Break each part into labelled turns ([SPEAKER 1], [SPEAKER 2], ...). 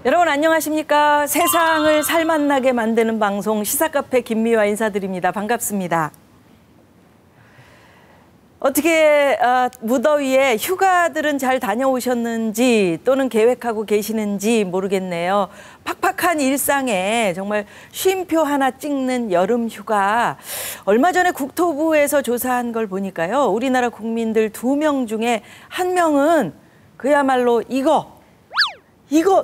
[SPEAKER 1] 여러분 안녕하십니까? 세상을 살맛나게 만드는 방송 시사카페 김미화 인사드립니다. 반갑습니다. 어떻게 무더위에 휴가들은 잘 다녀오셨는지 또는 계획하고 계시는지 모르겠네요. 팍팍한 일상에 정말 쉼표 하나 찍는 여름 휴가. 얼마 전에 국토부에서 조사한 걸 보니까요. 우리나라 국민들 2명 중에 1명은 그야말로 이거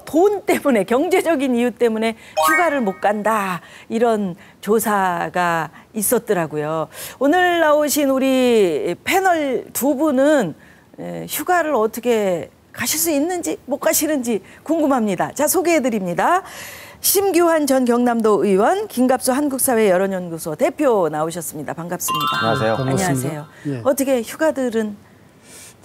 [SPEAKER 1] 돈 때문에, 경제적인 이유 때문에 휴가를 못 간다. 이런 조사가 있었더라고요. 오늘 나오신 우리 패널 2분은 휴가를 어떻게 가실 수 있는지 못 가시는지 궁금합니다. 자, 소개해드립니다. 심규환 전 경남도 의원, 김갑수 한국사회 여론연구소 대표 나오셨습니다. 반갑습니다.
[SPEAKER 2] 안녕하세요.
[SPEAKER 1] 안녕하세요. 예. 어떻게 휴가들은?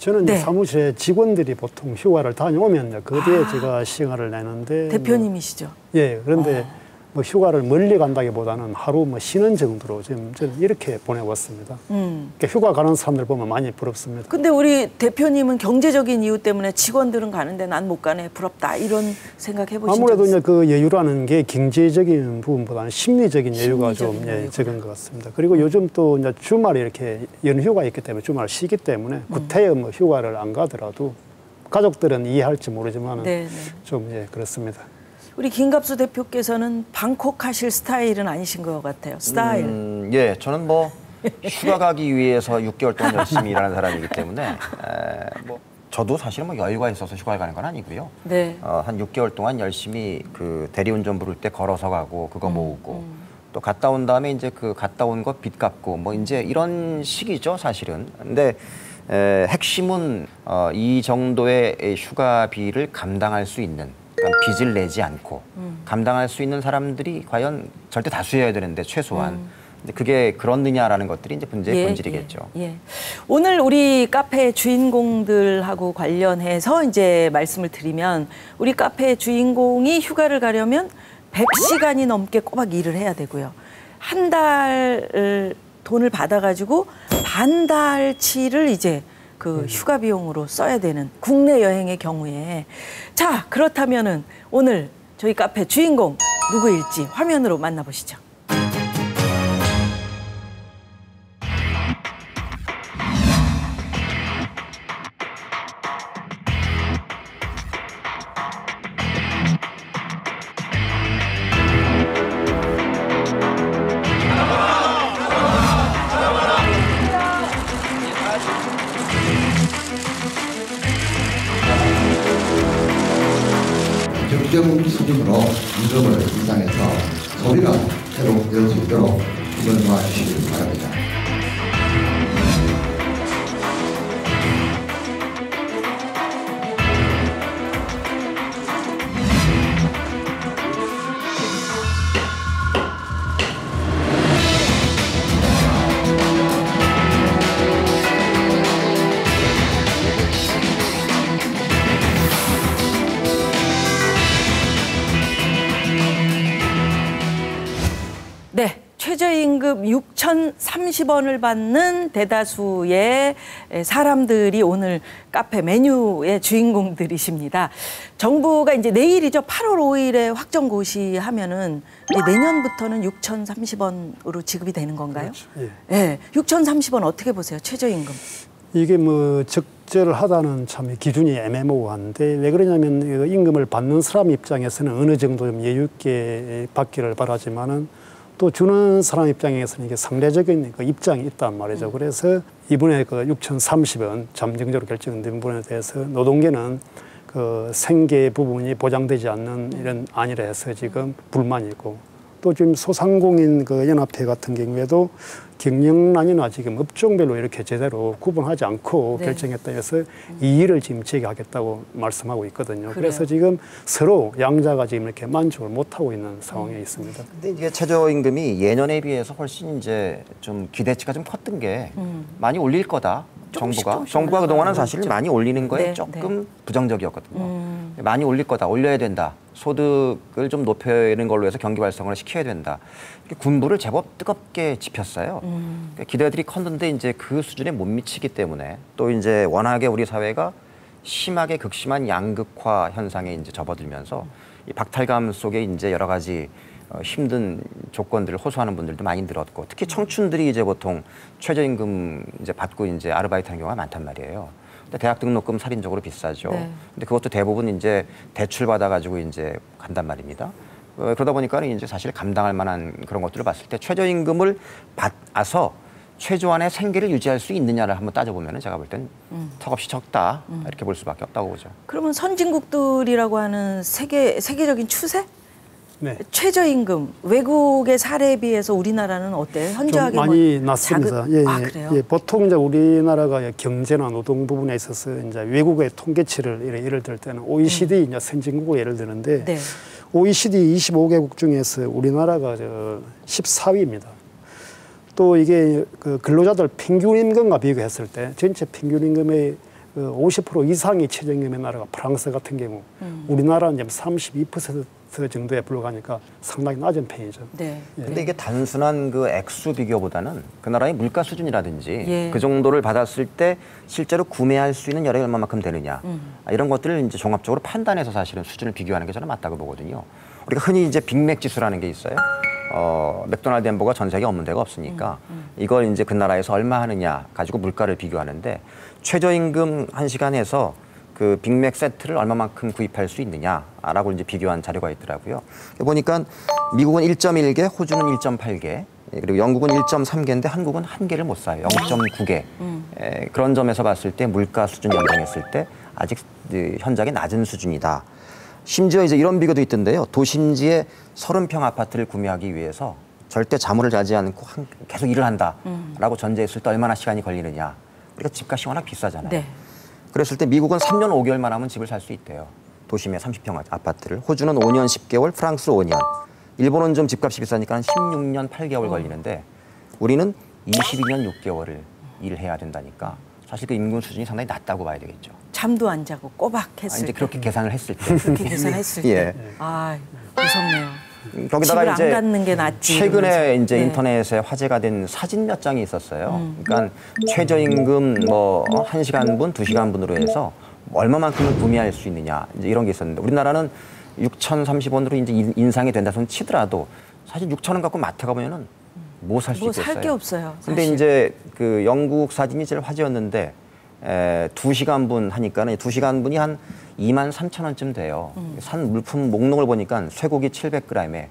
[SPEAKER 2] 저는 사무실에 직원들이 보통 휴가를 다녀오면 거기에 제가 시간을 내는데
[SPEAKER 1] 대표님이시죠?
[SPEAKER 2] 예, 그런데 뭐 휴가를 멀리 간다기보다는 하루 뭐 쉬는 정도로 지금 저는 이렇게 보내왔습니다. 그러니까 휴가 가는 사람들 보면 많이 부럽습니다.
[SPEAKER 1] 근데 우리 대표님은 경제적인 이유 때문에 직원들은 가는데 난 못 가네, 부럽다 이런 생각 해보신 적 있어요?
[SPEAKER 2] 아무래도 이제 그 여유라는 게 경제적인 부분보다는 심리적인 여유가 좀 적은 것 같습니다. 그리고 요즘 또 이제 주말에 이렇게 연휴가 있기 때문에 주말 쉬기 때문에 구태여 뭐 휴가를 안 가더라도 가족들은 이해할지 모르지만 좀 그렇습니다.
[SPEAKER 1] 우리 김갑수 대표께서는 방콕 하실 스타일은 아니신 것 같아요. 스타일.
[SPEAKER 3] 예, 저는 뭐 휴가 가기 위해서 6개월 동안 열심히 일하는 사람이기 때문에 뭐 저도 사실은 뭐 여유가 있어서 휴가를 가는 건 아니고요.
[SPEAKER 1] 네.
[SPEAKER 3] 한 6개월 동안 열심히 그 대리운전 부를 때 걸어서 가고 그거 모으고 또 갔다 온 다음에 이제 그 갔다 온 거 빚 갚고 뭐 이제 이런 식이죠, 사실은. 근데 핵심은 이 정도의 휴가비를 감당할 수 있는, 그러니까 빚을 내지 않고 감당할 수 있는 사람들이 과연 절대 다수여야 되는데 최소한 근데 그게 그렇느냐라는 것들이 이제 문제의 본질이겠죠.
[SPEAKER 1] 예. 오늘 우리 카페 주인공들하고 관련해서 이제 말씀을 드리면 우리 카페 주인공이 휴가를 가려면 100시간이 넘게 꼬박 일을 해야 되고요. 한 달 돈을 받아가지고 반 달치를 이제 그 휴가 비용으로 써야 되는 국내 여행의 경우에. 자, 그렇다면은 오늘 저희 카페 주인공 누구일지 화면으로 만나보시죠.
[SPEAKER 4] 경제국 수준으로 임금을 인상해서 소비가 새로 될 수 있도록 이걸 도와주시기 바랍니다.
[SPEAKER 1] 네, 최저임금 6,030원을 받는 대다수의 사람들이 오늘 카페 메뉴의 주인공들이십니다. 정부가 이제 내일이죠. 8월 5일에 확정 고시하면은 이제 내년부터는 6,030원으로 지급이 되는 건가요?
[SPEAKER 2] 그렇죠. 예.
[SPEAKER 1] 네, 6,030원 어떻게 보세요? 최저임금.
[SPEAKER 2] 이게 뭐 적절하다는 참 기준이 애매모호한데 왜 그러냐면 임금을 받는 사람 입장에서는 어느 정도 좀 여유 있게 받기를 바라지만은 또 주는 사람 입장에서는 이게 상대적인 그 입장이 있단 말이죠. 그래서 이번에 그 6,030원 잠정적으로 결정된 부분에 대해서 노동계는 그 생계 부분이 보장되지 않는 이런 안이라 해서 지금 불만이고, 또 지금 소상공인 그 연합회 같은 경우에도 경영난이나 지금 업종별로 이렇게 제대로 구분하지 않고 결정했다 해서 이의를 지금 제기하겠다고 말씀하고 있거든요. 그래서 지금 서로 양자가 지금 이렇게 만족을 못하고 있는 상황에 있습니다.
[SPEAKER 3] 근데 이게 최저임금이 예년에 비해서 훨씬 이제 좀 기대치가 좀 컸던 게 많이 올릴 거다. 정부가 그동안은 사실 많이 올리는 거에 조금 부정적이었거든요. 많이 올릴 거다, 올려야 된다. 소득을 좀 높이는 걸로 해서 경기 활성화를 시켜야 된다. 군부를 제법 뜨겁게 짚었어요. 기대들이 컸는데 이제 그 수준에 못 미치기 때문에 또 이제 워낙에 우리 사회가 심하게 극심한 양극화 현상에 이제 접어들면서 이 박탈감 속에 이제 여러 가지 힘든 조건들을 호소하는 분들도 많이 늘었고 특히 청춘들이 이제 보통 최저임금 이제 받고 이제 아르바이트하는 경우가 많단 말이에요. 근데 대학 등록금 살인적으로 비싸죠.
[SPEAKER 1] 네.
[SPEAKER 3] 근데 그것도 대부분 이제 대출 받아가지고 이제 간단 말입니다. 그러다 보니까 이제 사실 감당할 만한 그런 것들을 봤을 때 최저임금을 받아서 최소한의 생계를 유지할 수 있느냐를 한번 따져보면 제가 볼 땐 턱없이 적다 이렇게 볼 수밖에 없다고 보죠.
[SPEAKER 1] 그러면 선진국들이라고 하는 세계적인 추세?
[SPEAKER 2] 네.
[SPEAKER 1] 최저임금 외국의 사례에 비해서 우리나라는 어때요? 현저하게
[SPEAKER 2] 좀 많이
[SPEAKER 1] 뭐
[SPEAKER 2] 낮습니다.
[SPEAKER 1] 그래요?
[SPEAKER 2] 예, 보통 이제 우리나라가 경제나 노동 부분에 있어서 이제 외국의 통계치를 예를 들 때는 OECD 이제 선진국을 예를 드는데
[SPEAKER 1] 네.
[SPEAKER 2] OECD 25개국 중에서 우리나라가 14위입니다. 또 이게 그 근로자들 평균 임금과 비교했을 때 전체 평균 임금의 50% 이상이 최저임금의 나라가 프랑스 같은 경우 우리나라는 지금 32% 정도에 불과하니까 상당히 낮은 편이죠.
[SPEAKER 1] 네.
[SPEAKER 3] 근데 이게 단순한 그 액수 비교보다는 그 나라의 물가 수준이라든지
[SPEAKER 1] 예.
[SPEAKER 3] 그 정도를 받았을 때 실제로 구매할 수 있는 여력이 얼마만큼 되느냐 이런 것들을 이제 종합적으로 판단해서 사실은 수준을 비교하는 게 저는 맞다고 보거든요. 우리가 흔히 이제 빅맥 지수라는 게 있어요. 맥도날드 햄버거 전 세계 없는 데가 없으니까 이걸 이제 그 나라에서 얼마 하느냐 가지고 물가를 비교하는데 최저임금 1시간에서 그 빅맥 세트를 얼마만큼 구입할 수 있느냐라고 이제 비교한 자료가 있더라고요. 보니까 미국은 1.1개, 호주는 1.8개, 그리고 영국은 1.3개인데 한국은 1개를 못 사요. 0.9개. 그런 점에서 봤을 때 물가 수준 연동했을 때 아직 현저하게 낮은 수준이다. 심지어 이제 이런 비교도 있던데요. 도심지에 30평 아파트를 구매하기 위해서 절대 자문을 자지 않고 계속 일을 한다라고 전제했을 때 얼마나 시간이 걸리느냐. 우리가 집값이 워낙 비싸잖아요.
[SPEAKER 1] 네.
[SPEAKER 3] 그랬을 때 미국은 3년 5개월만 하면 집을 살 수 있대요. 도심의 30평 아파트를. 호주는 5년 10개월, 프랑스 5년. 일본은 좀 집값이 비싸니까 한 16년 8개월 걸리는데 우리는 22년 6개월을 일을 해야 된다니까 사실 그 임금 수준이 상당히 낮다고 봐야 되겠죠.
[SPEAKER 1] 잠도 안 자고 꼬박 했을
[SPEAKER 3] 이제
[SPEAKER 1] 때.
[SPEAKER 3] 그렇게 계산을 했을 때.
[SPEAKER 1] 그렇게 계산했을
[SPEAKER 3] 예.
[SPEAKER 1] 때. 아, 무섭네요.
[SPEAKER 3] 거기다가
[SPEAKER 1] 집을
[SPEAKER 3] 이제
[SPEAKER 1] 안 갖는 게 낫지.
[SPEAKER 3] 최근에
[SPEAKER 1] 이러면서.
[SPEAKER 3] 이제
[SPEAKER 1] 네.
[SPEAKER 3] 인터넷에 화제가 된 사진 몇 장이 있었어요. 그러니까 최저임금 뭐 1시간분, 2시간분으로 해서 얼마만큼을 구매할 수 있느냐 이제 이런 게 있었는데 우리나라는 6,030원으로 이제 인상이 된다 손 치더라도 사실 6,000원 갖고 마트 가보면은 뭐 살 수 있겠어요.
[SPEAKER 1] 뭐 살 게 없어요.
[SPEAKER 3] 근데
[SPEAKER 1] 사실.
[SPEAKER 3] 이제 그 영국 사진이 제일 화제였는데 2시간분 하니까는 2시간분이 한 23,000원쯤 돼요. 산 물품 목록을 보니까 쇠고기 700g에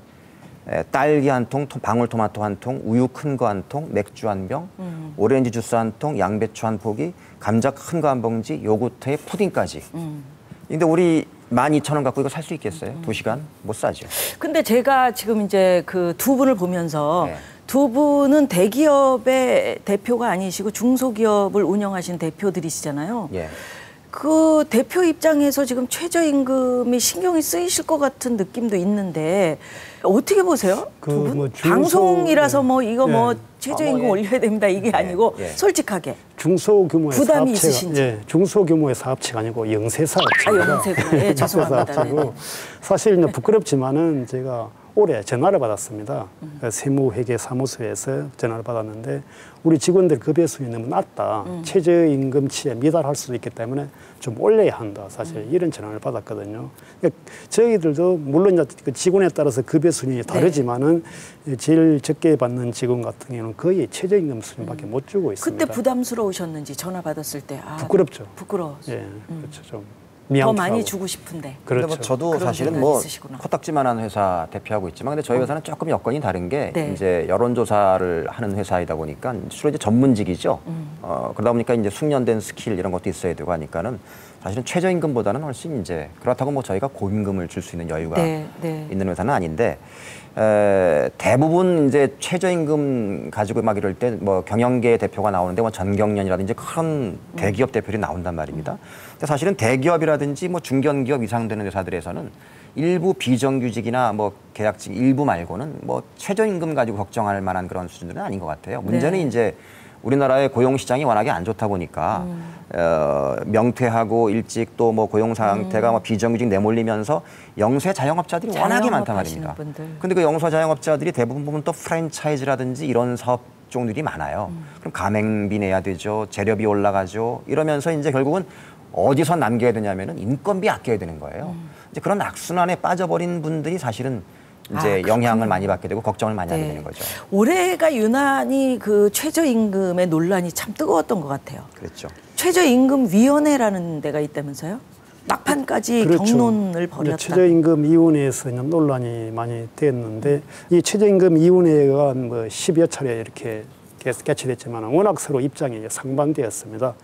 [SPEAKER 3] 딸기 한 통, 방울토마토 한 통, 우유 큰 거 한 통, 맥주 한 병, 오렌지 주스 한 통, 양배추 한 포기, 감자 큰 거 한 봉지, 요거트에 푸딩까지. 근데 우리 12,000원 갖고 이거 살 수 있겠어요? 2시간? 못 사죠.
[SPEAKER 1] 근데 제가 지금 이제 그 두 분을 보면서
[SPEAKER 3] 네.
[SPEAKER 1] 두 분은 대기업의 대표가 아니시고 중소기업을 운영하신 대표들이시잖아요.
[SPEAKER 3] 예.
[SPEAKER 1] 그 대표 입장에서 지금 최저임금이 신경이 쓰이실 것 같은 느낌도 있는데 어떻게 보세요?
[SPEAKER 2] 그
[SPEAKER 1] 두 분?
[SPEAKER 2] 뭐
[SPEAKER 1] 방송이라서 뭐 이거
[SPEAKER 2] 예.
[SPEAKER 1] 뭐 최저임금
[SPEAKER 3] 예.
[SPEAKER 1] 올려야 됩니다 이게 아니고
[SPEAKER 3] 예.
[SPEAKER 1] 솔직하게
[SPEAKER 2] 중소규모의
[SPEAKER 1] 부담이
[SPEAKER 2] 사업체가
[SPEAKER 1] 있으신지.
[SPEAKER 2] 예, 중소규모의 사업체가 아니고 영세사업체입니다.
[SPEAKER 1] 영세구나. 예, 죄송합니다.
[SPEAKER 2] 영세사업체고 사실 이제 부끄럽지만은 제가 올해 전화를 받았습니다. 세무회계사무소에서 전화를 받았는데 우리 직원들 급여 수준이 너무 낮다. 최저임금치에 미달할 수도 있기 때문에 좀 올려야 한다. 사실 이런 전화를 받았거든요. 그러니까 저희들도 물론 이제 그 직원에 따라서 급여 수준이 다르지만은 제일 적게 받는 직원 같은 경우는 거의 최저임금 수준밖에 못 주고 있습니다.
[SPEAKER 1] 그때 부담스러우셨는지 전화 받았을 때
[SPEAKER 2] 부끄럽죠.
[SPEAKER 1] 부끄러워.
[SPEAKER 2] 예, 그렇죠. 좀
[SPEAKER 1] 더
[SPEAKER 2] 미안하고.
[SPEAKER 1] 많이 주고 싶은데.
[SPEAKER 3] 근데
[SPEAKER 2] 그렇죠.
[SPEAKER 3] 뭐 저도
[SPEAKER 1] 그런
[SPEAKER 3] 사실은
[SPEAKER 1] 생각이
[SPEAKER 3] 뭐
[SPEAKER 1] 있으시구나.
[SPEAKER 3] 코딱지만한 회사 대표하고 있지만 근데 저희 회사는 조금 여건이 다른 게
[SPEAKER 1] 네.
[SPEAKER 3] 이제 여론조사를 하는 회사이다 보니까 주로 이제 전문직이죠. 그러다 보니까 이제 숙련된 스킬 이런 것도 있어야 되고 하니까는 사실은 최저임금보다는 훨씬 이제 그렇다고 뭐 저희가 고임금을 줄 수 있는 여유가
[SPEAKER 1] 네, 네.
[SPEAKER 3] 있는 회사는 아닌데 대부분 이제 최저임금 가지고 막 이럴 때 뭐 경영계 대표가 나오는데 뭐 전경련이라든지 큰 대기업 대표들이 나온단 말입니다. 근데 사실은 대기업이라든지 뭐 중견기업 이상 되는 회사들에서는 일부 비정규직이나 뭐 계약직 일부 말고는 뭐 최저임금 가지고 걱정할 만한 그런 수준들은 아닌 것 같아요. 문제는
[SPEAKER 1] 네.
[SPEAKER 3] 이제 우리나라의 고용 시장이 워낙에 안 좋다 보니까 명퇴하고 일찍 또 뭐 고용 상태가 뭐 비정규직 내몰리면서 영세 자영업자들이 워낙에 많단 말입니다.
[SPEAKER 1] 분들.
[SPEAKER 3] 근데 그 영세 자영업자들이 대부분 보면 또 프랜차이즈라든지 이런 사업 종들이 많아요. 그럼 가맹비 내야 되죠. 재료비 올라가죠. 이러면서 이제 결국은 어디서 남겨야 되냐면은 인건비 아껴야 되는 거예요. 이제 그런 악순환에 빠져버린 분들이 사실은 이제 영향을 많이 받게 되고 걱정을 많이 하게 되는 거죠.
[SPEAKER 1] 올해가 유난히 그 최저임금의 논란이 참 뜨거웠던 것 같아요.
[SPEAKER 3] 그렇죠.
[SPEAKER 1] 최저임금위원회라는 데가 있다면서요? 막판까지
[SPEAKER 2] 그렇죠.
[SPEAKER 1] 경론을 벌였다.
[SPEAKER 2] 최저임금위원회에서 논란이 많이 됐는데 이 최저임금위원회가 뭐 10여 차례 이렇게 개최됐지만 워낙 서로 입장이 상반되었습니다.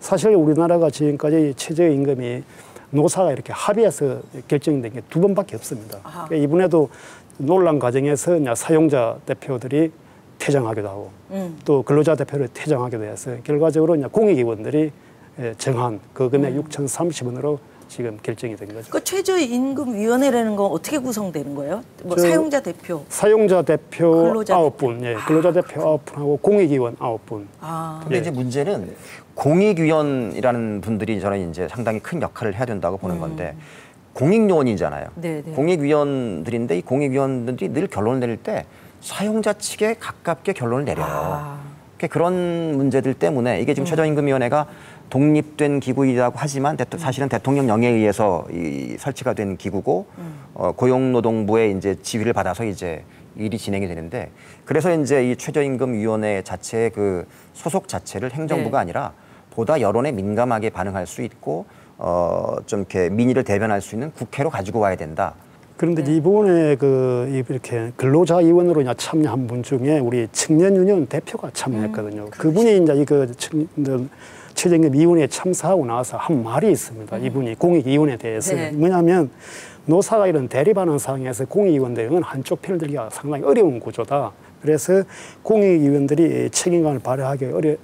[SPEAKER 2] 사실 우리나라가 지금까지 최저임금이 노사가 이렇게 합의해서 결정된 게 2번밖에 없습니다. 그러니까 이번에도 논란 과정에서 사용자 대표들이 퇴장하기도 하고 또 근로자 대표를 퇴장하기도 해서 결과적으로 공익위원들이 정한 그 금액 6,030원으로 지금 결정이 된 거죠.
[SPEAKER 1] 그 최저임금위원회라는 건 어떻게 구성되는 거예요? 뭐 사용자 대표?
[SPEAKER 2] 사용자 대표
[SPEAKER 1] 근로자
[SPEAKER 2] 9분, 예, 근로자 대표 9분하고 공익위원 9분.
[SPEAKER 3] 근데 이제 문제는 공익위원이라는 분들이 저는 이제 상당히 큰 역할을 해야 된다고 보는 건데 공익요원이잖아요.
[SPEAKER 1] 네네.
[SPEAKER 3] 공익위원들인데 이 공익위원들이 늘 결론을 내릴 때 사용자 측에 가깝게 결론을 내려요. 그런 문제들 때문에 이게 지금 최저임금위원회가 독립된 기구이라고 하지만 사실은 대통령 명예에 의해서 설치가 된 기구고 고용노동부의 이제 지휘를 받아서 이제 일이 진행이 되는데 그래서 이제 이 최저임금위원회 자체의 그 소속 자체를 행정부가 아니라 보다 여론에 민감하게 반응할 수 있고 좀 이렇게 민의를 대변할 수 있는 국회로 가지고 와야 된다.
[SPEAKER 2] 그런데 이번에 이렇게 근로자위원으로 참여한 분 중에 우리 청년유니온 대표가 참여했거든요. 그분이 이제 최저임금위원회에 참석하고 나서 한 말이 있습니다. 이분이 공익위원회에 대해서 뭐냐면 노사가 이런 대립하는 상황에서 공익위원들은 한쪽 편을 들기가 상당히 어려운 구조다. 그래서 공익위원들이 책임감을 발휘하기 어려운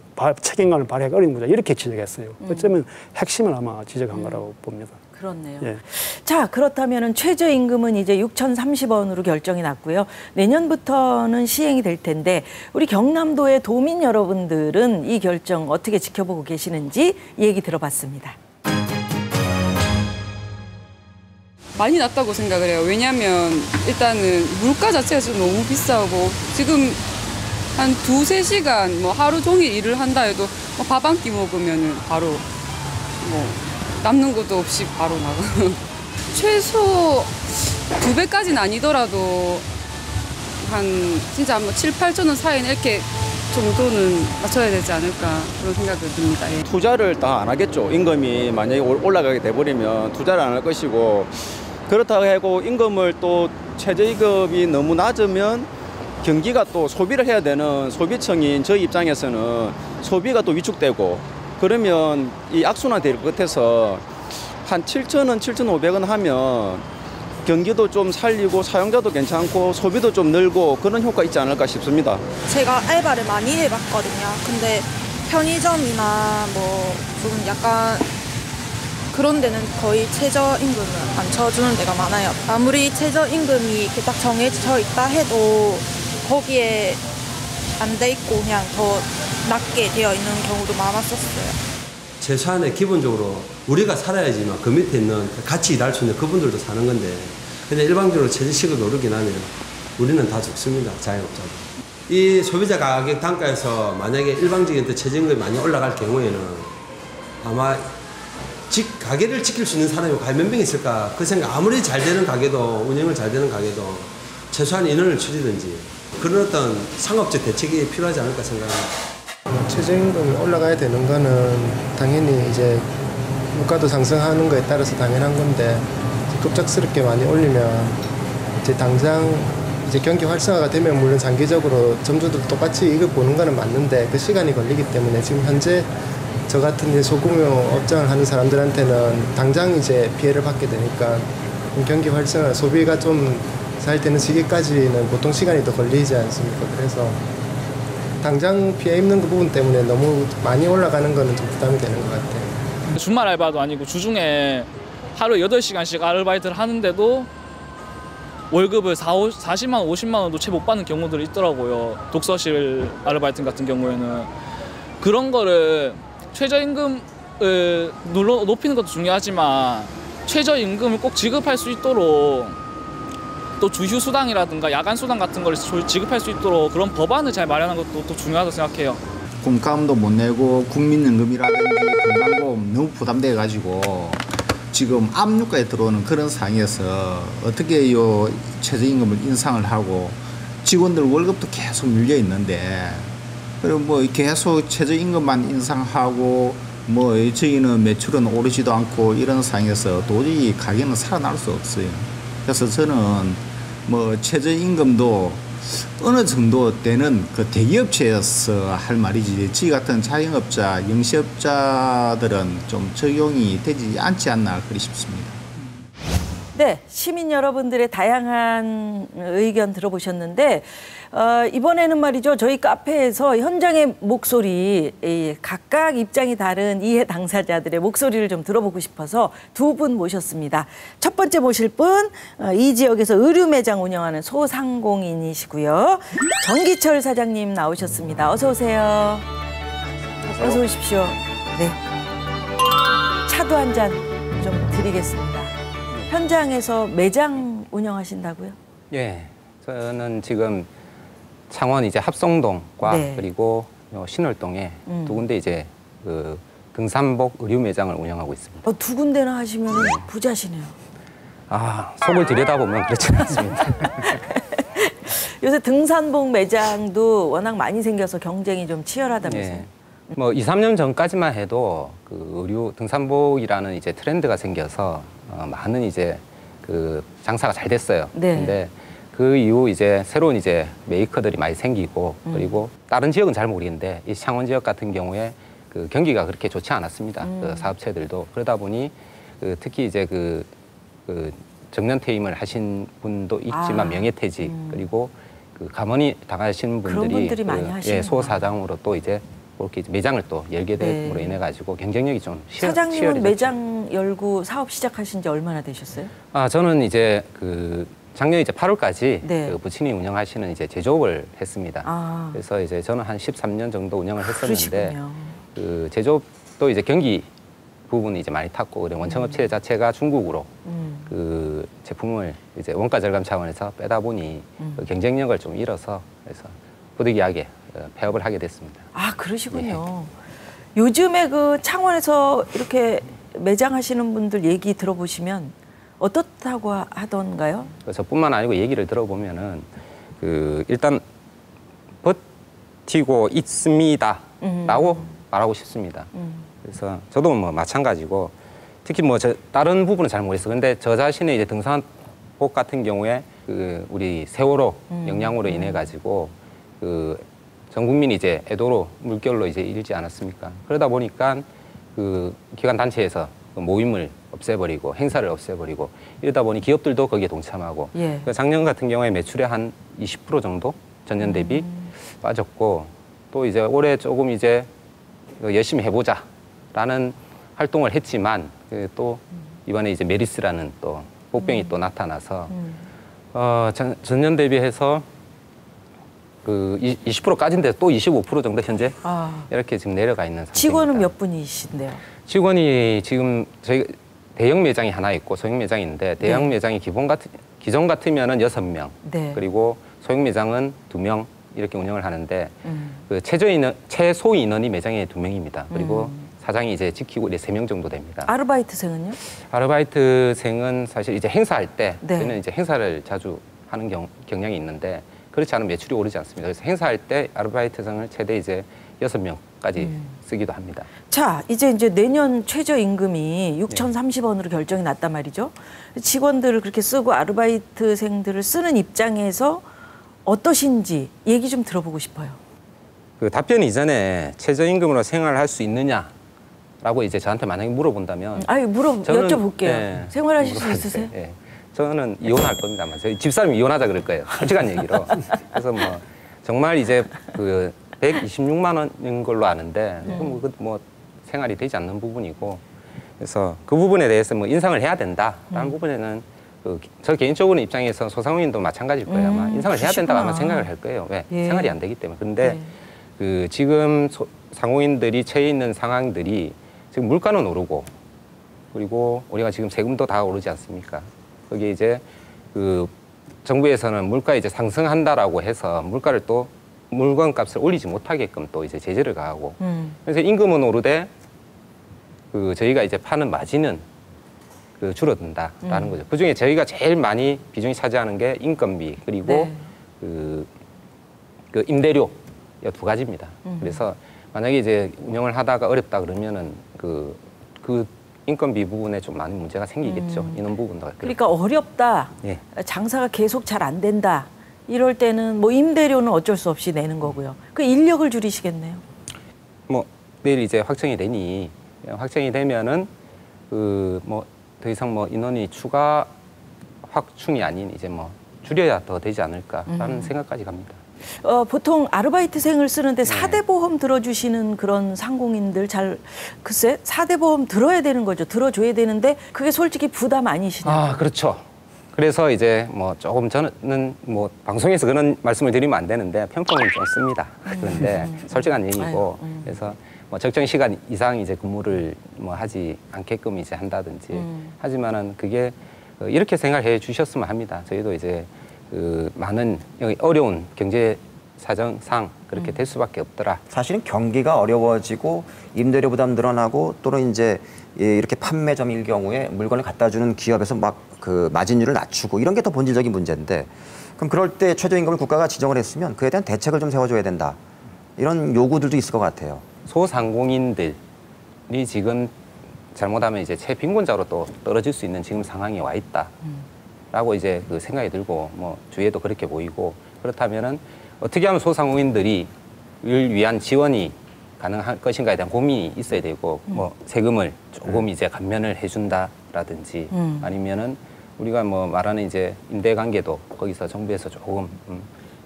[SPEAKER 2] 구조다. 이렇게 지적했어요. 어쩌면 핵심을 아마 지적한 거라고 봅니다.
[SPEAKER 1] 그렇네요.
[SPEAKER 2] 예.
[SPEAKER 1] 자, 그렇다면 최저임금은 이제 6,030원으로 결정이 났고요. 내년부터는 시행이 될 텐데 우리 경남도의 도민 여러분들은 이 결정 어떻게 지켜보고 계시는지 얘기 들어봤습니다.
[SPEAKER 5] 많이 낮다고 생각을 해요. 왜냐하면 일단은 물가 자체가 좀 너무 비싸고 지금 한 2~3시간 뭐 하루 종일 일을 한다 해도 밥 한 끼 먹으면은 바로 뭐 남는 것도 없이 바로 나가고 최소 2배까지는 아니더라도 한 진짜 한 7~8천 원 사이는 이렇게 정도는 맞춰야 되지 않을까 그런 생각이 듭니다. 예.
[SPEAKER 6] 투자를 다 안 하겠죠. 임금이 만약에 올라가게 돼버리면 투자를 안 할 것이고 그렇다고 하고 임금을 또 최저임금이 너무 낮으면 경기가 또 소비를 해야 되는 소비층인 저희 입장에서는 소비가 또 위축되고 그러면 이 악순환 될 것 같아서 한 7,000원, 7,500원 하면 경기도 좀 살리고 사용자도 괜찮고 소비도 좀 늘고 그런 효과 있지 않을까 싶습니다.
[SPEAKER 7] 제가 알바를 많이 해봤거든요. 근데 편의점이나 뭐 좀 약간 그런 데는 거의 최저임금을 안 쳐주는 데가 많아요. 아무리 최저임금이 이렇게 딱 정해져 있다 해도 거기에 안 돼 있고 그냥 더 낮게 되어 있는 경우도 많았었어요.
[SPEAKER 8] 최소한의 기본적으로 우리가 살아야지만 그 밑에 있는 같이 일할 수 있는 그분들도 사는 건데 근데 일방적으로 최저시급을 오르긴 하면 우리는 다 죽습니다. 자영업자도. 이 소비자 가격 단가에서 만약에 일방적인 최저임금이 많이 올라갈 경우에는 아마 가게를 지킬 수 있는 사람이 과연 몇 명 있을까 그 생각 아무리 잘 되는 가게도 운영을 잘 되는 가게도 최소한 인원을 줄이든지 그런 어떤 상업적 대책이 필요하지 않을까 생각합니다.
[SPEAKER 9] 최저임금이 올라가야 되는 거는 당연히 이제 물가도 상승하는 거에 따라서 당연한 건데 급작스럽게 많이 올리면 이제 당장 이제 경기 활성화가 되면 물론 장기적으로 점주들 똑같이 이걸 보는 거는 맞는데 그 시간이 걸리기 때문에 지금 현재 저 같은 이제 소규모 업장을 하는 사람들한테는 당장 이제 피해를 받게 되니까 경기 활성화 소비가 좀 잘 되는 시기까지는 보통 시간이 더 걸리지 않습니까? 그래서 당장 피해 입는 그 부분 때문에 너무 많이 올라가는 거는 좀 부담이 되는 것 같아요.
[SPEAKER 10] 주말 알바도 아니고 주중에 하루 8시간씩 아르바이트를 하는데도 월급을 40만 원, 50만 원도 채 못 받는 경우들이 있더라고요. 독서실 아르바이트 같은 경우에는. 그런 거를 최저임금을 높이는 것도 중요하지만 최저임금을 꼭 지급할 수 있도록 또 주휴수당이라든가 야간수당 같은 걸 지급할 수 있도록 그런 법안을 잘 마련하는 것도 또 중요하다고 생각해요.
[SPEAKER 11] 공과금도 못 내고 국민연금이라든지 건강보험 너무 부담돼 가지고 지금 압류가에 들어오는 그런 상황에서 어떻게 요 최저임금을 인상을 하고 직원들 월급도 계속 밀려 있는데 그리고 뭐 계속 최저임금만 인상하고 뭐 저희는 매출은 오르지도 않고 이런 상황에서 도저히 가게는 살아날 수 없어요. 그래서 저는 뭐 최저임금도 어느 정도 되는 그 대기업체에서 할 말이지 저희 같은 자영업자, 영시업자들은 좀 적용이 되지 않지 않나 그리 싶습니다.
[SPEAKER 1] 네, 시민 여러분들의 다양한 의견 들어보셨는데 이번에는 말이죠. 저희 카페에서 현장의 목소리, 각각 입장이 다른 이해 당사자들의 목소리를 좀 들어보고 싶어서 두 분 모셨습니다. 첫 번째 모실 분, 이 지역에서 의류 매장 운영하는 소상공인이시고요. 정기철 사장님 나오셨습니다. 어서 오세요. 어서 오십시오. 네, 차도 한 잔 좀 드리겠습니다. 현장에서 매장 운영하신다고요?
[SPEAKER 12] 예, 저는 지금 창원 이제 합성동과
[SPEAKER 1] 네.
[SPEAKER 12] 그리고 신월동에 두 군데 이제 그 등산복 의류 매장을 운영하고 있습니다.
[SPEAKER 1] 두 군데나 하시면 부자시네요.
[SPEAKER 12] 아, 속을 들여다보면 그렇지는 않습니다.
[SPEAKER 1] 요새 등산복 매장도 워낙 많이 생겨서 경쟁이 좀 치열하다면서요?
[SPEAKER 12] 예. 뭐 2, 3년 전까지만 해도 그 의류 등산복이라는 이제 트렌드가 생겨서 많은 이제 그 장사가 잘 됐어요.
[SPEAKER 1] 네.
[SPEAKER 12] 근데 그 이후 이제 새로운 이제 메이커들이 많이 생기고 그리고 다른 지역은 잘 모르겠는데 이 창원 지역 같은 경우에 그 경기가 그렇게 좋지 않았습니다. 그 사업체들도 그러다 보니 그 특히 이제 그 정년 퇴임을 하신 분도 있지만 명예퇴직 그리고 그 감원이 당하신 분들이
[SPEAKER 1] 그런 분들이 많이 하시는구나.
[SPEAKER 12] 소사장으로 또 이제 그렇게 매장을 또 열게 됨으로
[SPEAKER 1] 네.
[SPEAKER 12] 인해 가지고 경쟁력이 좀
[SPEAKER 1] 사장님은
[SPEAKER 12] 치열해졌죠.
[SPEAKER 1] 매장 열고 사업 시작하신 지 얼마나 되셨어요?
[SPEAKER 12] 아, 저는 이제 그 작년 이제 8월까지
[SPEAKER 1] 네.
[SPEAKER 12] 그 부친이 운영하시는 이제 제조업을 했습니다.
[SPEAKER 1] 아.
[SPEAKER 12] 그래서 이제 저는 한 13년 정도 운영을 했었는데
[SPEAKER 1] 그러시군요.
[SPEAKER 12] 그 제조업도 이제 경기 부분이 이제 많이 탔고 그리고 원청업체 자체가 중국으로 그 제품을 이제 원가 절감 차원에서 빼다 보니 그 경쟁력을 좀 잃어서 그래서 부득이하게 폐업을 하게 됐습니다.
[SPEAKER 1] 아, 그러시군요. 요즘에 그 창원에서 이렇게 매장 하시는 분들 얘기 들어보시면 어떻다고 하던가요?
[SPEAKER 12] 저뿐만 아니고 얘기를 들어보면은 그 일단 버티고 있습니다라고 말하고 싶습니다. 그래서 저도 뭐 마찬가지고 특히 뭐 저 다른 부분은 잘 모르겠어요. 근데 저 자신의 이제 등산복 같은 경우에 그 우리 세월호 영향으로 인해 가지고 그 전 국민이 이제 애도로 물결로 이제 일지 않았습니까? 그러다 보니까 그 기관 단체에서 그 모임을 없애버리고 행사를 없애버리고 이러다 보니 기업들도 거기에 동참하고
[SPEAKER 1] 예.
[SPEAKER 12] 작년 같은 경우에 매출의 한 20% 정도 전년 대비 빠졌고 또 이제 올해 조금 이제 열심히 해보자라는 활동을 했지만 또 이번에 이제 메리스라는 또 복병이 또 나타나서 전년 대비해서 그 20%까지인데 또 25% 정도 현재 이렇게 지금 내려가 있는 상태입니다.
[SPEAKER 1] 직원은 몇 분이신데요?
[SPEAKER 12] 직원이 지금 저희 대형 매장이 하나 있고 소형 매장이 있는데 대형 매장이 기존 같으면은 6명
[SPEAKER 1] 네.
[SPEAKER 12] 그리고 소형 매장은 2명 이렇게 운영을 하는데 그 최소 인원이 매장에 2명입니다. 그리고 사장이 이제 지키고 이제 3명 정도 됩니다.
[SPEAKER 1] 아르바이트생은요?
[SPEAKER 12] 아르바이트생은 사실 이제 행사할 때
[SPEAKER 1] 네.
[SPEAKER 12] 저희는 이제 행사를 자주 하는 경향이 있는데 그렇지 않으면 매출이 오르지 않습니다. 그래서 행사할 때 아르바이트생을 최대 이제 6명까지 쓰기도 합니다.
[SPEAKER 1] 자, 이제 내년 최저임금이 6,030원으로 결정이 났단 말이죠. 직원들을 그렇게 쓰고 아르바이트생들을 쓰는 입장에서 어떠신지 얘기 좀 들어보고 싶어요.
[SPEAKER 12] 그 답변 이전에 최저임금으로 생활할 수 있느냐라고 이제 저한테 만약에 물어본다면
[SPEAKER 1] 여쭤볼게요.
[SPEAKER 12] 네,
[SPEAKER 1] 생활하실 수 있으세요?
[SPEAKER 12] 네. 저는 이혼할 겁니다만 저희 집사람이 이혼하자 그럴 거예요. 솔직한 얘기로. 그래서 뭐 정말 이제 그 126만 원인 걸로 아는데 뭐 생활이 되지 않는 부분이고 그래서 그 부분에 대해서 뭐 인상을 해야 된다라는 부분에는 저 개인적으로 입장에서 소상공인도 마찬가지일 거예요. 아마 인상을 해야 된다고 아마 생각을 할 거예요. 왜? 생활이 안 되기 때문에. 그런데 그 지금 상공인들이 처해 있는 상황들이 지금 물가는 오르고 그리고 우리가 지금 세금도 다 오르지 않습니까? 거기에 이제 그 정부에서는 물가 이제 상승한다라고 해서 물가를 또 물건값을 올리지 못하게끔 또 이제 제재를 가하고 그래서 임금은 오르되 그 저희가 이제 파는 마진은 그 줄어든다라는 거죠. 그중에 저희가 제일 많이 비중이 차지하는 게 인건비 그리고 그 임대료 이 두 가지입니다. 그래서 만약에 이제 운영을 하다가 어렵다 그러면은 그 인건비 부분에 좀 많은 문제가 생기겠죠. 이런 부분도.
[SPEAKER 1] 그러니까 어렵다.
[SPEAKER 12] 예.
[SPEAKER 1] 장사가 계속 잘 안 된다. 이럴 때는 뭐 임대료는 어쩔 수 없이 내는 거고요. 그 인력을 줄이시겠네요.
[SPEAKER 12] 뭐 내일 이제 확정이 되면은 그 뭐 더 이상 뭐 인원이 추가 확충이 아닌 이제 뭐 줄여야 더 되지 않을까라는 생각까지 갑니다.
[SPEAKER 1] 보통 아르바이트생을 쓰는데 4대 보험 들어주시는 그런 상공인들 글쎄 4대 보험 들어야 되는 거죠. 들어줘야 되는데 그게 솔직히 부담 아니시나요?
[SPEAKER 12] 아, 그렇죠. 그래서 이제 뭐 조금 저는 뭐 방송에서 그런 말씀을 드리면 안 되는데 편법을 좀 씁니다. 그런데 솔직한 얘기고 그래서 뭐 적정 시간 이상 이제 근무를 뭐 하지 않게끔 이제 한다든지 하지만은 그게 이렇게 생각해 주셨으면 합니다. 저희도 이제 그 많은 어려운 경제 사정상 그렇게 될 수밖에 없더라.
[SPEAKER 3] 사실은 경기가 어려워지고 임대료 부담 늘어나고 또는 이제 이렇게 판매점일 경우에 물건을 갖다 주는 기업에서 막 그 마진율을 낮추고 이런 게 더 본질적인 문제인데 그럼 그럴 때 최저임금을 국가가 지정을 했으면 그에 대한 대책을 좀 세워줘야 된다. 이런 요구들도 있을 것 같아요.
[SPEAKER 12] 소상공인들이 지금 잘못하면 이제 최빈곤자로 또 떨어질 수 있는 지금 상황에 와 있다라고 이제 그 생각이 들고 뭐 주위에도 그렇게 보이고 그렇다면은 어떻게 하면 소상공인들이 위한 지원이 가능할 것인가에 대한 고민이 있어야 되고 뭐 세금을 조금 이제 감면을 해준다라든지 아니면은 우리가 뭐 말하는 이제 임대 관계도 거기서 정부에서 조금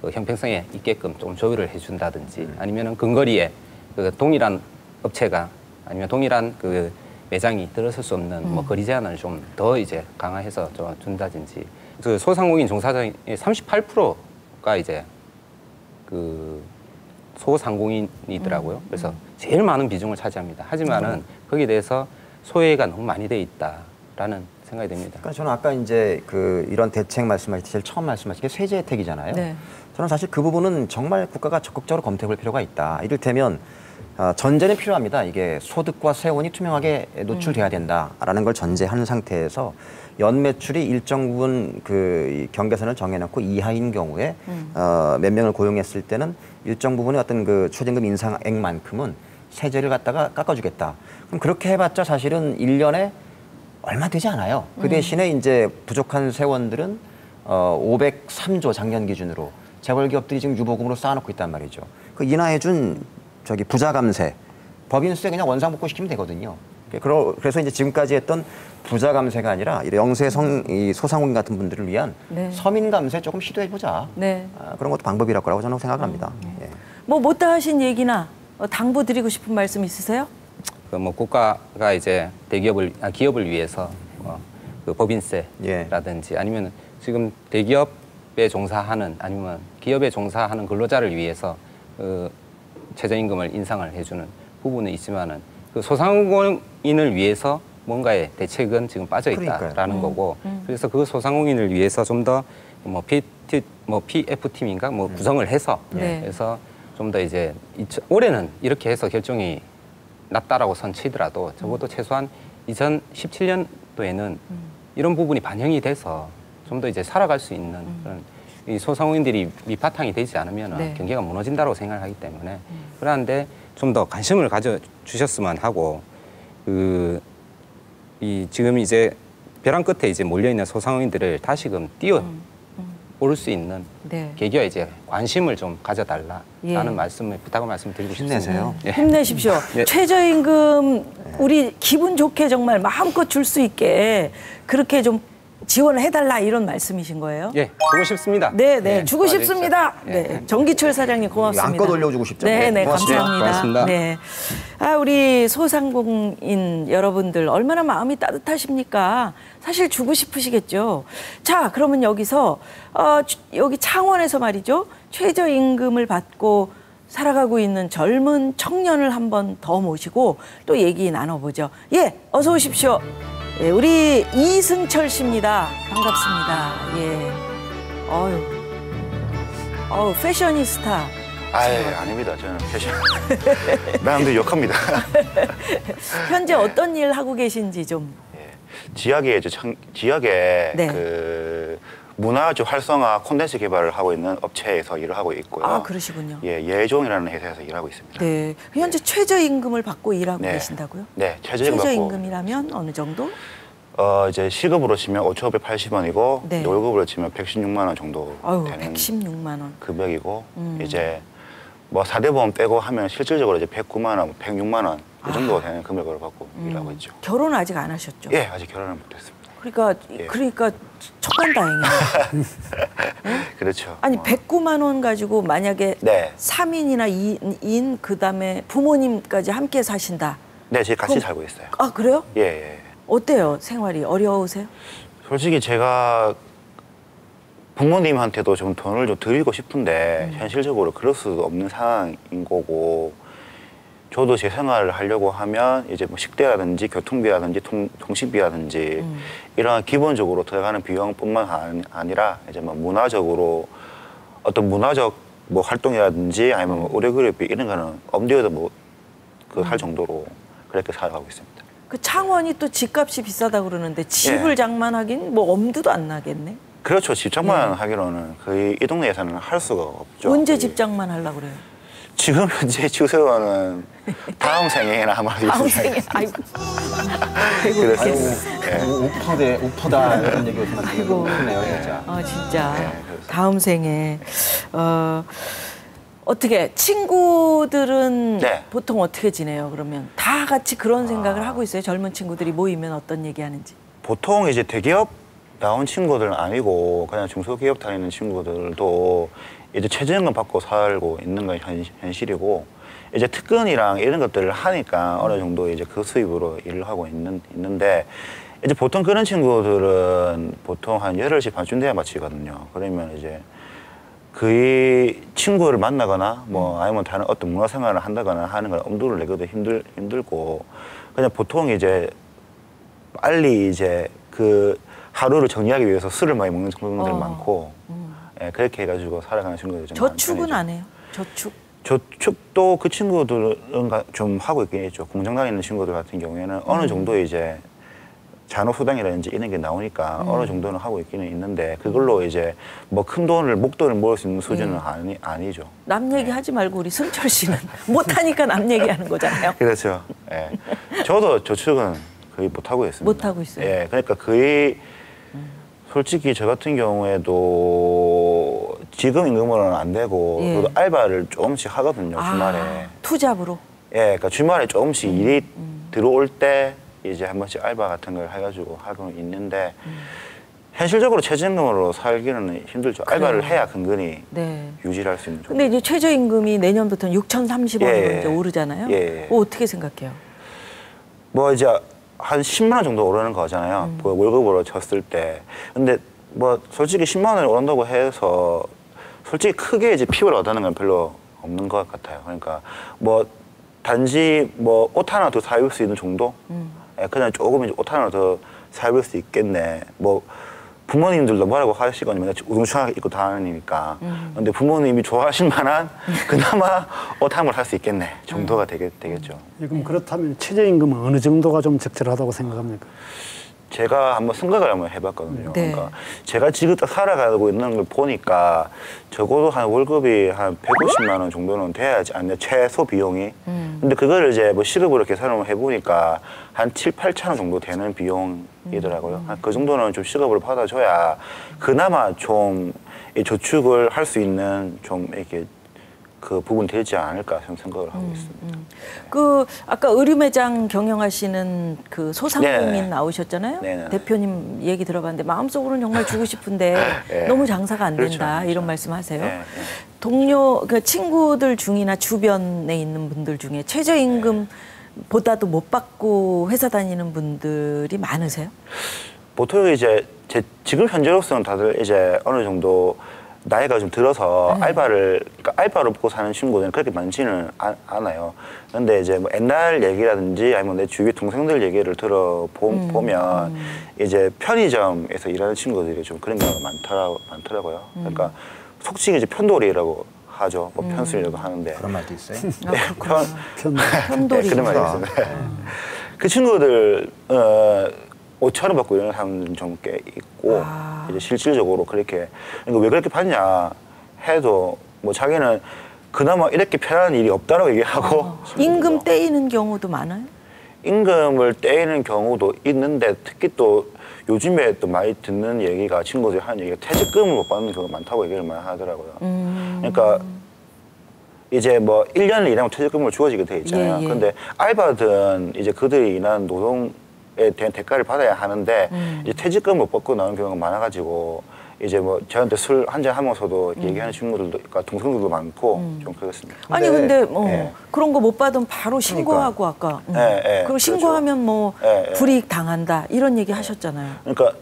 [SPEAKER 12] 그 형평성에 있게끔 좀 조율을 해준다든지 아니면은 근거리에 그 동일한 업체가 아니면 동일한 그 매장이 들어설 수 없는 뭐 거리 제한을 좀 더 이제 강화해서 좀 준다든지 그 소상공인 종사자의 38%가 이제 그 소상공인이더라고요. 그래서 제일 많은 비중을 차지합니다. 하지만은 거기에 대해서 소외가 너무 많이 돼 있다라는 생각이 듭니다.
[SPEAKER 3] 그러니까 저는 아까 이제 그 이런 대책 말씀하실 때 제일 처음 말씀하신 게 세제 혜택이잖아요.
[SPEAKER 1] 네.
[SPEAKER 3] 저는 사실 그 부분은 정말 국가가 적극적으로 검토해볼 필요가 있다. 이를테면 전제는 필요합니다. 이게 소득과 세원이 투명하게 노출돼야 된다라는 걸 전제하는 상태에서 연 매출이 일정 부분 그 경계선을 정해놓고 이하인 경우에 몇 명을 고용했을 때는 일정 부분의 어떤 그 최저임금 인상액만큼은 세제를 갖다가 깎아주겠다. 그럼 그렇게 해봤자 사실은 1년에 얼마 되지 않아요. 그 대신에 이제 부족한 세원들은 503조 작년 기준으로 재벌 기업들이 지금 유보금으로 쌓아놓고 있단 말이죠. 그 인하해준 저기 부자 감세, 법인세 그냥 원상복구 시키면 되거든요. 그래서 이제 지금까지 했던 부자 감세가 아니라 이 소상공인 같은 분들을 위한 서민 감세 조금 시도해보자. 그런 것도 방법이라고 저는 생각합니다. 예.
[SPEAKER 1] 뭐 못다 하신 얘기나 당부 드리고 싶은 말씀 있으세요?
[SPEAKER 12] 그 뭐 국가가 이제 기업을 위해서 그 법인세라든지 아니면 지금 대기업에 종사하는 아니면 기업에 종사하는 근로자를 위해서 그 최저임금을 인상을 해주는 부분은 있지만은 그 소상공인을 위해서 뭔가의 대책은 지금 빠져 있다라는 거고 그래서 그 소상공인을 위해서 좀 더 뭐 PF팀인가 뭐 구성을 해서 그래서 좀 더 이제 올해는 이렇게 해서 결정이 났다라고 선치더라도 적어도 최소한 2017년도에는 이런 부분이 반영이 돼서 좀 더 이제 살아갈 수 있는 그런 이 소상공인들이 밑바탕이 되지 않으면 경기가 무너진다고 생각하기 때문에 그런데 좀 더 관심을 가져주셨으면 하고 지금 이제 벼랑 끝에 이제 몰려 있는 소상공인들을 다시금 뛰어 오를 수 있는 계기와 이제 관심을 좀 가져달라라는 부탁을 말씀드리고 싶습니다.
[SPEAKER 1] 힘내십시오. 최저임금 우리 기분 좋게 정말 마음껏 줄 수 있게 그렇게 좀 지원을 해달라 이런 말씀이신 거예요?
[SPEAKER 12] 예, 주고 싶습니다.
[SPEAKER 1] 네, 주고 싶습니다. 네, 정기철 사장님 고맙습니다.
[SPEAKER 3] 안고 돌려주고 싶죠.
[SPEAKER 1] 네, 감사합니다.
[SPEAKER 12] 고맙습니다.
[SPEAKER 1] 네, 우리 소상공인 여러분들 얼마나 마음이 따뜻하십니까? 사실 주고 싶으시겠죠. 자, 그러면 여기서 여기 창원에서 말이죠, 최저임금을 받고 살아가고 있는 젊은 청년을 한 번 더 모시고 또 얘기 나눠보죠. 예, 어서 오십시오. 예, 우리 이승철 씨입니다. 반갑습니다. 예. 패셔니스타.
[SPEAKER 13] 아예 아닙니다. 저는 패션 남들 욕합니다.
[SPEAKER 1] 현재 어떤 일 하고 계신지 좀.
[SPEAKER 13] 지역에 지역에
[SPEAKER 1] 네.
[SPEAKER 13] 그 문화주 활성화 콘텐츠 개발을 하고 있는 업체에서 일을 하고 있고요.
[SPEAKER 1] 아, 그러시군요.
[SPEAKER 13] 예, 예종이라는 회사에서 일하고 있습니다.
[SPEAKER 1] 네. 현재 최저임금을 받고 일하고
[SPEAKER 13] 네.
[SPEAKER 1] 계신다고요?
[SPEAKER 13] 네, 최저임금 받고.
[SPEAKER 1] 최저임금이라면 어느 정도?
[SPEAKER 13] 이제 시급으로 치면 5,580원이고
[SPEAKER 1] 네.
[SPEAKER 13] 월급으로 치면 116만 원 정도
[SPEAKER 1] 아유,
[SPEAKER 13] 되는
[SPEAKER 1] 116만 원.
[SPEAKER 13] 금액이고 이제 뭐 4대 보험 빼고 하면 실질적으로 이제 109만 원, 106만 원 이 정도 되는 금액으로 받고 일하고 있죠.
[SPEAKER 1] 결혼 아직 안 하셨죠?
[SPEAKER 13] 예, 아직 결혼을 못했습니다.
[SPEAKER 1] 그러니까 천만다행이에요.
[SPEAKER 13] 그렇죠.
[SPEAKER 1] 아니 109만 원 가지고 만약에
[SPEAKER 13] 네.
[SPEAKER 1] 3인이나 2인 그다음에 부모님까지 함께 사신다.
[SPEAKER 13] 네, 제가 같이
[SPEAKER 1] 그럼-
[SPEAKER 13] 살고 있어요.
[SPEAKER 1] 아, 그래요?
[SPEAKER 13] 예, 예.
[SPEAKER 1] 어때요? 생활이 어려우세요?
[SPEAKER 13] 솔직히 제가 부모님한테도 좀 돈을 좀 드리고 싶은데 현실적으로 그럴 수도 없는 상황인 거고 저도 제 생활을 하려고 하면 이제 뭐 식대라든지 교통비라든지 통신비라든지 이런 기본적으로 들어가는 비용뿐만 아니라 이제 뭐 문화적으로 어떤 문화적 뭐 활동이라든지 아니면 뭐 의료급여비 이런 거는 엄두에도 뭐 그 할 정도로 그렇게 살아가고 있습니다.
[SPEAKER 1] 그 창원이 또 집값이 비싸다고 그러는데 집을
[SPEAKER 13] 예.
[SPEAKER 1] 장만하긴 뭐 엄두도 안 나겠네.
[SPEAKER 13] 그렇죠. 집 장만하기로는 거의 이 동네에서는 할 수가 없죠.
[SPEAKER 1] 언제
[SPEAKER 13] 거의.
[SPEAKER 1] 집 장만하려고 그래요?
[SPEAKER 13] 지금 현재 추세로는 다음 생에나 아마
[SPEAKER 1] 다음 생에 아이고. 아이고
[SPEAKER 13] 그래서
[SPEAKER 3] 우퍼다 이런 얘기 오시면 되게 웃네요, 진짜.
[SPEAKER 1] 아, 진짜.
[SPEAKER 13] 네, 그래서.
[SPEAKER 1] 다음 생에 어떻게 친구들은
[SPEAKER 13] 네.
[SPEAKER 1] 보통 어떻게 지내요? 그러면 다 같이 그런 생각을 하고 있어요. 젊은 친구들이 모이면 어떤 얘기하는지.
[SPEAKER 13] 보통 이제 대기업 나온 친구들은 아니고 그냥 중소기업 다니는 친구들도 이제 최저임금 받고 살고 있는 건 현실이고 이제 특근이랑 이런 것들을 하니까 어느 정도 이제 그 수입으로 일을 하고 있는데 이제 보통 그런 친구들은 보통 한 8시 반쯤 돼야 마치거든요. 그러면 이제 그 친구를 만나거나 뭐 아니면 다른 어떤 문화생활을 한다거나 하는 건 엄두를 내기도 힘들고 그냥 보통 이제 빨리 이제 그 하루를 정리하기 위해서 술을 많이 먹는 친구들이 많고 예, 그렇게 해가지고 살아가는 친구들이 좀
[SPEAKER 1] 저축은
[SPEAKER 13] 많죠.
[SPEAKER 1] 안 해요? 저축?
[SPEAKER 13] 저축도 그 친구들은 좀 하고 있긴 했죠. 공장 다니는 친구들 같은 경우에는 어느 정도 이제 잔호수당이라든지 이런 게 나오니까 어느 정도는 하고 있기는 있는데 그걸로 이제 뭐 큰 돈을 목돈을 모을 수 있는 수준은 아니죠.
[SPEAKER 1] 남 얘기하지 말고 우리 승철 씨는 못하니까 남 얘기하는 거잖아요.
[SPEAKER 13] 그렇죠. 예. 저도 저축은 거의 못 하고 있습니다.
[SPEAKER 1] 못 하고 있어요.
[SPEAKER 13] 예, 그러니까 거의 솔직히 저 같은 경우에도 지금 임금으로는 안 되고
[SPEAKER 1] 예.
[SPEAKER 13] 저도 알바를 조금씩 하거든요, 주말에.
[SPEAKER 1] 투잡으로.
[SPEAKER 13] 예, 그러니까 주말에 조금씩 일이 들어올 때 이제 한 번씩 알바 같은 걸 해가지고 하고 있는데 현실적으로 최저임금으로 살기는 힘들죠. 알바를 해야 근근히
[SPEAKER 1] 네.
[SPEAKER 13] 유지를 할 수 있는.
[SPEAKER 1] 근데 이제 최저임금이 내년부터는 6,030원으로
[SPEAKER 13] 예.
[SPEAKER 1] 이제 오르잖아요.
[SPEAKER 13] 예.
[SPEAKER 1] 그거 어떻게 생각해요?
[SPEAKER 13] 뭐 이제 한 10만 원 정도 오르는 거잖아요. 그 월급으로 쳤을 때. 근데 뭐 솔직히 10만 원이 오른다고 해서 솔직히 크게 이제 피부를 얻는 건 별로 없는 것 같아요. 그러니까 뭐 단지 뭐 옷 하나 더 사 입을 수 있는 정도? 예, 그냥 조금 이제 옷 하나 더 사 입을 수 있겠네. 뭐 부모님들도 뭐라고 하시거든요. 우중충하게 입고 다니니까. 근데 부모님이 좋아하실 만한 그나마 옷 한 벌 할 수 있겠네 정도가 되겠죠.
[SPEAKER 2] 그럼 그렇다면 최저임금은 어느 정도가 좀 적절하다고 생각합니까?
[SPEAKER 13] 제가 한번 생각을 한번 해봤거든요.
[SPEAKER 1] 네.
[SPEAKER 13] 그러니까 제가 지금 딱 살아가고 있는 걸 보니까 적어도 한 월급이 한 150만 원 정도는 돼야지 않냐, 최소 비용이. 근데 그거를 이제 뭐 시급으로 계산을 해보니까 한 7, 8천 원 정도 되는 비용이더라고요. 한 그 정도는 좀 시급으로 받아줘야 그나마 좀 이 저축을 할 수 있는 좀 이렇게 그 부분 되지 않을까 생각을 하고 있습니다.
[SPEAKER 1] 그 아까 의류 매장 경영하시는 그 소상공인
[SPEAKER 13] 네네.
[SPEAKER 1] 나오셨잖아요.
[SPEAKER 13] 네네.
[SPEAKER 1] 대표님 얘기 들어봤는데 마음속으로는 정말 주고 싶은데
[SPEAKER 13] 네.
[SPEAKER 1] 너무 장사가 안
[SPEAKER 13] 그렇죠,
[SPEAKER 1] 된다
[SPEAKER 13] 그렇죠.
[SPEAKER 1] 이런 말씀하세요.
[SPEAKER 13] 네, 네.
[SPEAKER 1] 동료 그 친구들 중이나 주변에 있는 분들 중에 최저임금보다도 못 받고 회사 다니는 분들이 많으세요?
[SPEAKER 13] 보통 이제 지금 현재로서는 다들 이제 어느 정도 나이가 좀 들어서 그러니까 알바를 먹고 사는 친구들은 그렇게 많지는 않아요. 근데 이제 뭐 옛날 얘기라든지 아니면 내 주위 동생들 얘기를 들어보면 이제 편의점에서 일하는 친구들이 좀 그런 경우가 많더라고요. 그러니까 속칭 이제 편돌이라고 하죠. 뭐 편순이라고 하는데.
[SPEAKER 3] 그런 말도 있어요.
[SPEAKER 13] 네,
[SPEAKER 1] 편돌이.
[SPEAKER 13] 네, 그런 말이 있어요. 네. 그 친구들 5천 원 받고 이런 사람들 좀 꽤 있고 이제 실질적으로 그렇게 왜 그렇게 받냐 해도 뭐 자기는 그나마 이렇게 편한 일이 없다라고 얘기하고
[SPEAKER 1] 임금 떼이는 경우도 많아요?
[SPEAKER 13] 임금을 떼이는 경우도 있는데 특히 또 요즘에 또 많이 듣는 얘기가 친구들이 하는 얘기가 퇴직금을 못 받는 경우가 많다고 얘기를 많이 하더라고요. 그러니까 이제 뭐 1년을 일하면 퇴직금을 주어지게 돼 있잖아요.
[SPEAKER 1] 예, 예.
[SPEAKER 13] 근데 알바든 이제 그들이 일하는 노동에 대한 대가를 받아야 하는데 이제 퇴직금을 받고 나오는 경우가 많아가지고 이제 뭐 저한테 술 한잔 하면서도 얘기하는 친구들도, 그러니까 동생들도 많고 좀 그렇습니다.
[SPEAKER 1] 아니 근데 뭐
[SPEAKER 13] 예.
[SPEAKER 1] 그런 거 못 받으면 바로 신고하고 아까 그리고 신고하면 뭐 불이익 당한다 이런 얘기 하셨잖아요.
[SPEAKER 13] 그러니까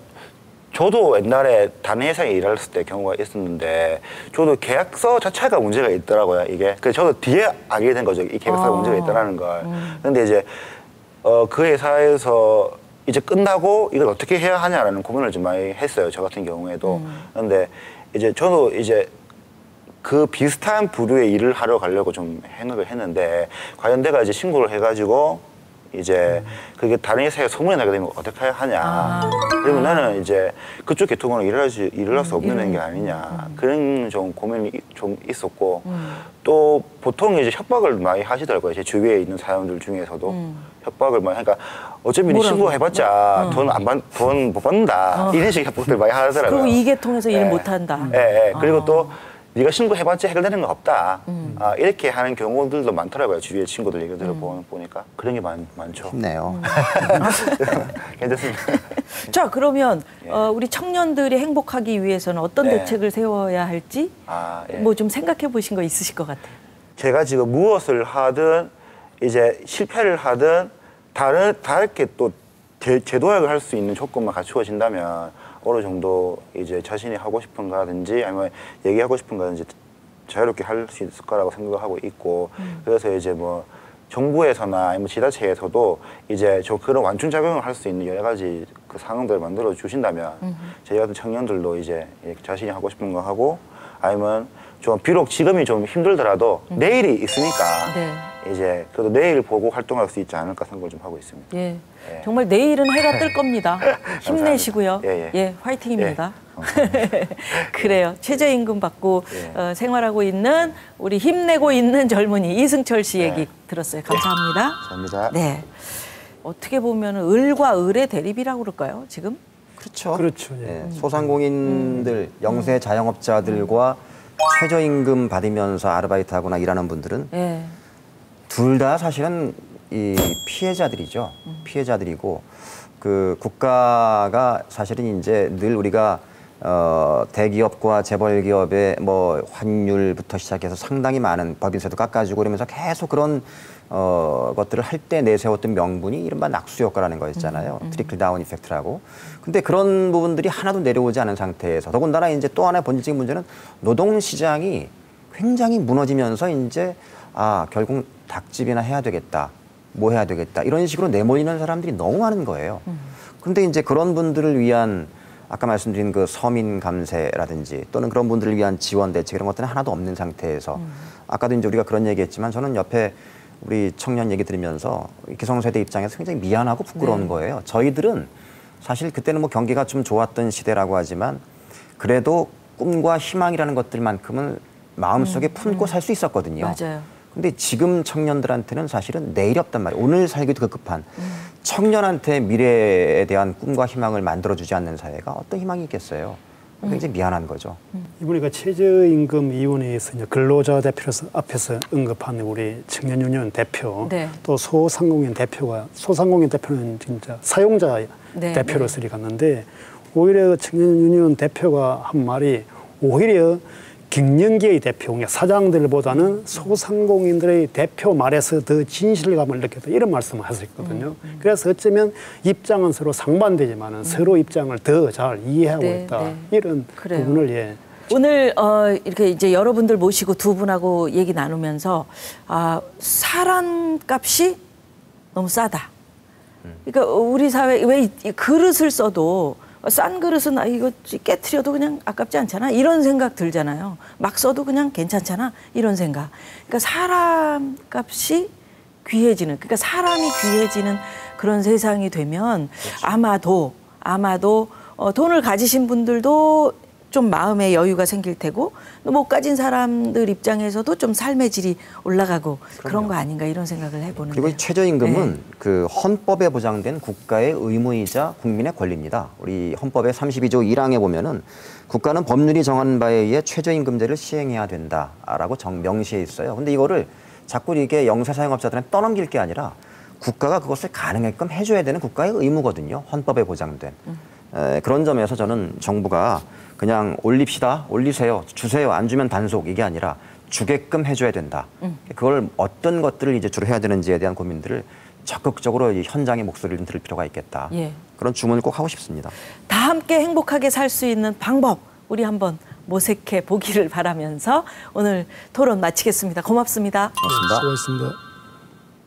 [SPEAKER 13] 저도 옛날에 다른 회사에 일했을 때 경우가 있었는데 저도 계약서 자체가 문제가 있더라고요. 이게 그래서 저도 뒤에 알게 된 거죠. 이 계약서가 문제가 있다라는 걸. 근데 이제 그 회사에서 이제 끝나고 이걸 어떻게 해야 하냐라는 고민을 좀 많이 했어요. 저 같은 경우에도. 그런데 이제 저도 이제 그 비슷한 부류의 일을 하러 가려고 좀 생각을 했는데 과연 내가 이제 신고를 해가지고 이제 그게 다른 회사에 소문이 나게 되면 어떻게 해야 하냐. 그러면 나는 이제 그쪽 계통으로 일을 할 수 없는 게 아니냐. 그런 좀 고민이 좀 있었고 또 보통 이제 협박을 많이 하시더라고요. 제 주위에 있는 사람들 중에서도 협박을 많이 하니까 어차피 네 신고해봤자 돈 못 받는다. 이런 식의 협박들 많이 하더라고요.
[SPEAKER 1] 그리고 이계통에서 일 못한다.
[SPEAKER 13] 네. 그리고 또 네가 신고해봤자 해결되는 거 없다. 이렇게 하는 경우들도 많더라고요. 주위에 친구들 얘기 들어보니까. 그런 게 많죠.
[SPEAKER 3] 힘내요.
[SPEAKER 13] 괜찮습니다.
[SPEAKER 1] 자, 그러면 우리 청년들이 행복하기 위해서는 어떤
[SPEAKER 13] 네.
[SPEAKER 1] 대책을 세워야 할지 뭐 좀 생각해 보신 거 있으실 것 같아요.
[SPEAKER 13] 제가 지금 무엇을 하든 이제 실패를 하든 다르게 또 재도약을 할 수 있는 조건만 갖추어진다면 어느 정도 이제 자신이 하고 싶은 거라든지 아니면 얘기하고 싶은 거라든지 자유롭게 할 수 있을 거라고 생각을 하고 있고 그래서 이제 뭐 정부에서나 아니면 지자체에서도 이제 그런 완충작용을 할 수 있는 여러 가지 그 상황들을 만들어 주신다면 저희 같은 청년들도 이제 자신이 하고 싶은 거 하고 아니면 좀 비록 지금이 좀 힘들더라도 내일이 있으니까 이제 그래도 내일 보고 활동할 수 있지 않을까 생각을 좀 하고 있습니다.
[SPEAKER 1] 예. 정말 내일은 해가 뜰 겁니다. 힘내시고요.
[SPEAKER 13] 예.
[SPEAKER 1] 화이팅입니다. 그래요. 최저임금 받고 생활하고 있는 우리 힘내고 있는 젊은이 이승철 씨 얘기 들었어요. 감사합니다.
[SPEAKER 13] 감사합니다.
[SPEAKER 1] 네. 어떻게 보면 을과 을의 대립이라고 그럴까요? 지금?
[SPEAKER 3] 그렇죠.
[SPEAKER 2] 그렇죠.
[SPEAKER 3] 예. 소상공인들, 영세 자영업자들과 최저임금 받으면서 아르바이트하거나 일하는 분들은 둘 다 사실은 이 피해자들이죠. 피해자들이고 그 국가가 사실은 이제 늘 우리가 대기업과 재벌기업의 뭐 환율부터 시작해서 상당히 많은 법인세도 깎아주고 그러면서 계속 그런 것들을 할 때 내세웠던 명분이 이른바 낙수 효과라는 거였잖아요. 트리클 다운 이펙트라고. 근데 그런 부분들이 하나도 내려오지 않은 상태에서 더군다나 이제 또 하나의 본질적인 문제는 노동시장이 굉장히 무너지면서 이제 결국 닭집이나 해야 되겠다. 뭐 해야 되겠다. 이런 식으로 내몰리는 사람들이 너무 많은 거예요. 그런데 이제 그런 분들을 위한 아까 말씀드린 그 서민 감세라든지 또는 그런 분들을 위한 지원 대책 이런 것들은 하나도 없는 상태에서 아까도 이제 우리가 그런 얘기했지만 저는 옆에 우리 청년 얘기 들으면서 기성세대 입장에서 굉장히 미안하고 부끄러운 거예요. 저희들은 사실 그때는 뭐 경기가 좀 좋았던 시대라고 하지만 그래도 꿈과 희망이라는 것들만큼은 마음속에 품고 살 수 있었거든요.
[SPEAKER 1] 맞아요.
[SPEAKER 3] 근데 지금 청년들한테는 사실은 내일이 없단 말이에요. 오늘 살기도 급급한 청년한테 미래에 대한 꿈과 희망을 만들어주지 않는 사회가 어떤 희망이 있겠어요. 굉장히 미안한 거죠.
[SPEAKER 2] 이번에 최저임금위원회에서 근로자 대표로서 앞에서 언급한 우리 청년유니온 대표 또 소상공인 대표는 진짜 사용자 대표로서 갔는데 오히려 청년유니온 대표가 한 말이 오히려 경영계의 대표, 사장들보다는 소상공인들의 대표 말에서 더 진실감을 느꼈다 이런 말씀을 하셨거든요. 그래서 어쩌면 입장은 서로 상반되지만 서로 입장을 더 잘 이해하고 있다 이런 부분을
[SPEAKER 1] 오늘 이렇게 이제 여러분들 모시고 두 분하고 얘기 나누면서 사람 값이 너무 싸다. 그러니까 우리 사회 왜 그릇을 써도 싼 그릇은 이거 깨트려도 그냥 아깝지 않잖아 이런 생각 들잖아요. 막 써도 그냥 괜찮잖아 이런 생각. 그러니까 사람 값이 귀해지는, 그러니까 사람이 귀해지는 그런 세상이 되면 그렇죠. 아마도 돈을 가지신 분들도 좀 마음의 여유가 생길 테고 못 가진 사람들 입장에서도 좀 삶의 질이 올라가고 그런 거 아닌가 이런 생각을 해보는데.
[SPEAKER 3] 그리고 이 최저임금은 그 헌법에 보장된 국가의 의무이자 국민의 권리입니다. 우리 헌법의 32조 1항에 보면은 국가는 법률이 정한 바에 의해 최저임금제를 시행해야 된다라고 명시해 있어요. 근데 이거를 자꾸 이게 영세사용업자들한테 떠넘길 게 아니라 국가가 그것을 가능하게끔 해줘야 되는 국가의 의무거든요. 헌법에 보장된. 그런 점에서 저는 정부가 그냥 올리세요, 주세요, 안 주면 단속 이게 아니라 주게끔 해줘야 된다. 그걸 어떤 것들을 이제 주로 해야 되는지에 대한 고민들을 적극적으로 이 현장의 목소리를 들을 필요가 있겠다. 예. 그런 주문을 꼭 하고 싶습니다.
[SPEAKER 1] 다 함께 행복하게 살 수 있는 방법 우리 한번 모색해 보기를 바라면서 오늘 토론 마치겠습니다. 고맙습니다.
[SPEAKER 3] 고맙습니다.
[SPEAKER 2] 수고하셨습니다.